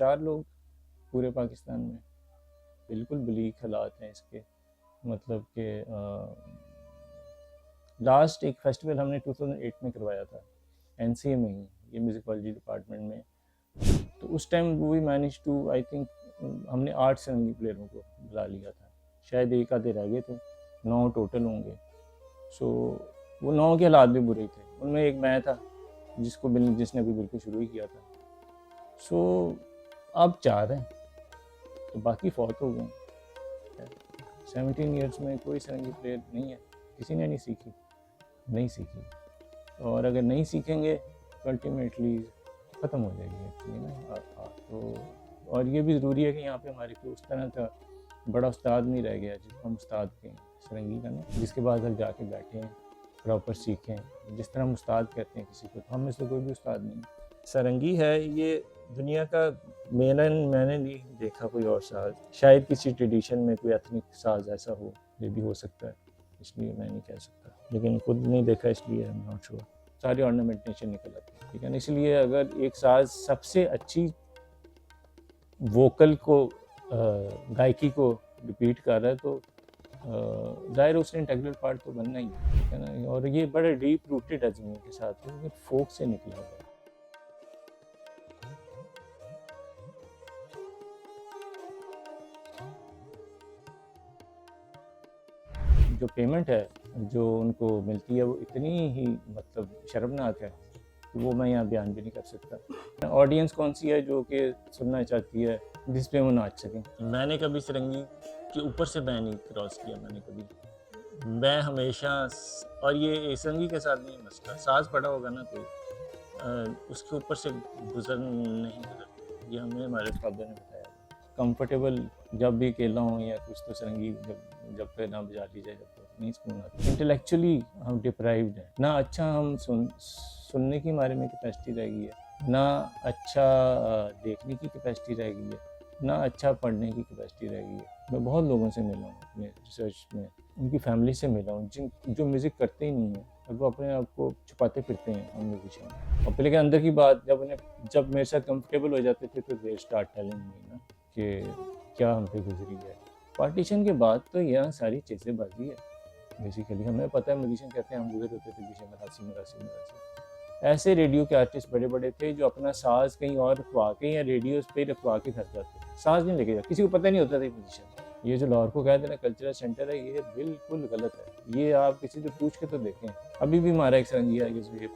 4 लोग पूरे पाकिस्तान में। बिल्कुल ब्लीक हालात हैं इसके। मतलब कि लास्ट एक फेस्टिवल हमने 2008 में करवाया था एनसीए में ही, ये म्यूजिकोलॉजी डिपार्टमेंट में। तो उस time we manage to, I think हमने 8 सारंगी प्लेयरों को बुला लिया था, शायद एक आधे रह गए थे, 9 टोटल होंगे। सो वो 9 के हालात भी बुरे थे, उनमें एक मैं था जिसने अभी बिल्कुल शुरू ही किया था। सो अब 4 हैं तो बाकी फौत हो गए। 17 ईयर्स में कोई सारंगी प्लेयर नहीं है, किसी ने नहीं सीखी। और अगर नहीं सीखेंगे तो अल्टीमेटली ख़त्म हो जाएगी एक्चुअली ना। तो और ये भी ज़रूरी है कि यहाँ पे हमारे को उस तरह का बड़ा उस्ताद नहीं रह गया जिसको हम उस्ताद कहें सारंगी का ना, जिसके बाद हम जाके बैठे हैं प्रॉपर सीखें। जिस तरह हम उस्ताद कहते हैं किसी को, तो हम में से कोई भी उस्ताद नहीं। सारंगी है ये दुनिया का मैंने नहीं देखा कोई और साज, शायद किसी ट्रेडिशन में कोई एथनिक साज ऐसा हो, ये भी हो सकता है, इसलिए मैं नहीं कह सकता, लेकिन खुद नहीं देखा इसलिए आई एम नॉट श्योर। सारी ऑर्नामेंटेशन निकल आती है, ठीक है ना। इसलिए अगर एक साज सबसे अच्छी वोकल को गायकी को रिपीट कर रहा है तो ज़ाहिर उसने इंटेग्रल पार्ट तो बनना ही है, ठीक है ना। और ये बड़े डीप रूटेड है ज़मीन के साथ, तो फोक से निकला हुआ है। जो पेमेंट है जो उनको मिलती है वो इतनी ही मतलब शर्मनाक है कि वो मैं यहाँ बयान भी नहीं कर सकता। ऑडियंस कौन सी है जो कि सुनना चाहती है जिस पे वो नाच सकें। मैंने कभी सारंगी के ऊपर से मैं नहीं क्रॉस किया, मैंने कभी, मैं हमेशा, और ये सारंगी के साथ नहीं मसला, साज पड़ा होगा ना कोई उसके ऊपर से नहीं गुजर, ये हमें हमारे फादर ने बताया। कंफर्टेबल जब भी अकेला हूँ या कुछ तो सारंगी जब पे ना बजा ली जाए, जब तो नहीं सुकून आता। इंटेलेक्चुअली हम डिप्राइव्ड हैं ना, अच्छा हम सुनने की हमारे में कैपेसिटी रह गई है ना, अच्छा देखने की कैपेसिटी रह गई है ना, अच्छा पढ़ने की कैपेसिटी रह गई है। मैं बहुत लोगों से मिला हूँ अपने रिसर्च में, उनकी फैमिली से मिला हूँ जो म्यूज़िक करते ही नहीं है और वो अपने आप को छुपाते फिरते हैं हम म्यूजिशियन। और लेकिन अंदर की बात जब मेरे साथ कंफर्टेबल हो जाते थे तो दे स्टार्ट टेलिंग मी ना कि क्या हम पे गुजरी है। पार्टीशन के बाद तो यहाँ सारी चीज़ें बाजी है बेसिकली। हमें पता है म्यूजिशियन कहते हैं हम गुजर होते थे पीछे मरासी। ऐसे रेडियो के आर्टिस्ट बड़े बड़े थे जो अपना साज कहीं और रखवा के या रेडियो पे रखवा के घर जाते थे, साज नहीं लेके जाते, किसी को पता नहीं होता था म्यूजिशियन। ये जो लाहौर को कहते हैं कल्चरल सेंटर है, ये बिल्कुल गलत है। ये आप किसी से पूछ के तो देखें। अभी भी हमारा एक सारंगिया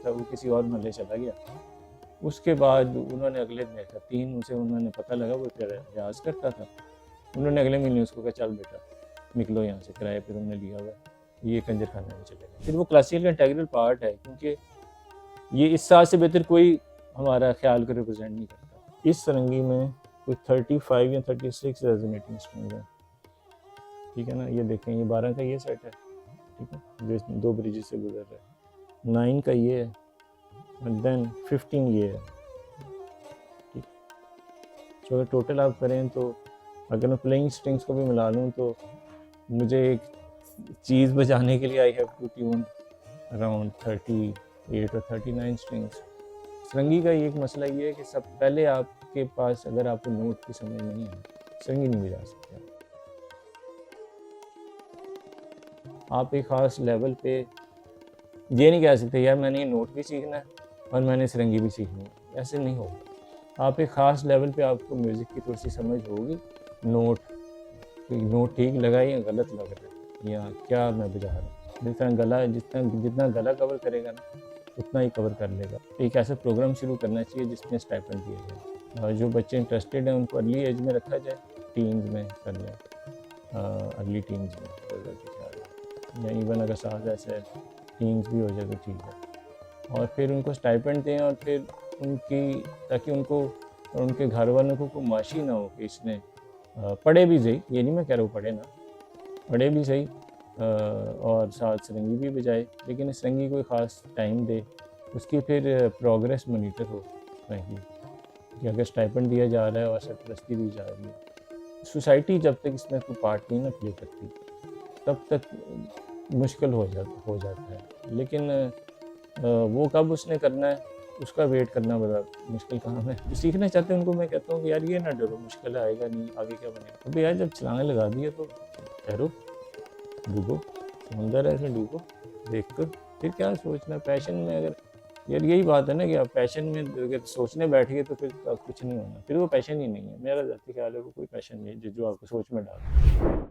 था, वो किसी और महल्ले चला गया, उसके बाद उन्होंने अगले देखा 3 उसे उन्होंने पता लगा वो रियाज करता था, उन्होंने अगले महीने उसको कहा चल बेटा निकलो यहाँ से, किराए पर उन्होंने लिया हुआ, ये कंजर खाने में चले गए। फिर वो क्लासिकल का इंटीग्रल पार्ट है, क्योंकि ये इस साल से बेहतर कोई हमारा ख्याल को रिप्रेजेंट नहीं करता। इस सारंगी में कोई 35 या 36 रेजोनेटिंग स्ट्रिंग है, ठीक है ना। ये देखें, ये 12 का ये सेट है, ठीक है, जो 2 ब्रिजेस से गुजर रहा है। 9 का ये है, एंड देन 15 ये है, ठीक। तो अगर टोटल आप करें तो अगर मैं प्लेइंग स्ट्रिंग्स को भी मिला लूँ तो मुझे एक चीज़ बजाने के लिए I have to tune around 38 और 39 स्ट्रिंग्स। सारंगी का एक मसला ये है कि सब पहले आपके पास अगर आपको नोट की समझ नहीं है, सारंगी नहीं बजा सकते। आप एक ख़ास लेवल पे ये नहीं कह सकते यार मैंने ये नोट भी सीखना है और मैंने सारंगी भी सीखनी है, ऐसे नहीं होगा। आप एक ख़ास लेवल पे आपको म्यूज़िक की थोड़ी सी समझ होगी, नोट ठीक लगा या गलत लग रहा है या क्या मैं बजा रहा हूँ। जितना गला कवर करेगा ना उतना ही कवर कर लेगा। एक ऐसा प्रोग्राम शुरू करना चाहिए जिसमें स्टाइपेंड दिया जाए, और जो बच्चे इंटरेस्टेड हैं उनको अर्ली एज में रखा जाए, टीन्स में कर लें, अर्ली टीन्स में, या इवन अगर साथ ऐसे टीन्स भी हो जाए तो ठीक है। और फिर उनको स्टाइपेंड दें, और फिर ताकि उनको और उनके घर वालों को कोई माशी ना हो कि इसने पढ़े भी सही, ये नहीं मैं कह रहा हूँ पढ़े ना, पढ़े भी सही और साथ सारंगी भी बजाए, लेकिन सारंगी कोई ख़ास टाइम दे, उसकी फिर प्रोग्रेस मॉनिटर हो फ्रैंकली, कि अगर स्टाइपेंड दिया जा रहा है और सरपरस्ती दी जा रही है। सोसाइटी जब तक इसमें कोई पार्ट नहीं ना प्ले करती तब तक मुश्किल हो जाता है। लेकिन वो कब उसने करना है उसका वेट करना बड़ा मुश्किल काम है। जो सीखना चाहते हैं उनको मैं कहता हूँ कि यार ये ना डरो, मुश्किल है, आएगा नहीं, आगे क्या बनेगा। अभी यार जब छलांगे लगा दिए तो ठहरो, डूबो, समुंदर है इसमें डूबो देख कर, फिर क्या सोचना। पैशन में अगर यार यही बात है ना कि आप पैशन में अगर सोचने बैठ गए तो फिर कुछ नहीं होना, फिर वो पैशन ही नहीं है। मेरा जाती ख्याल है वो कोई पैशन नहीं है जो आपको सोच में डाल।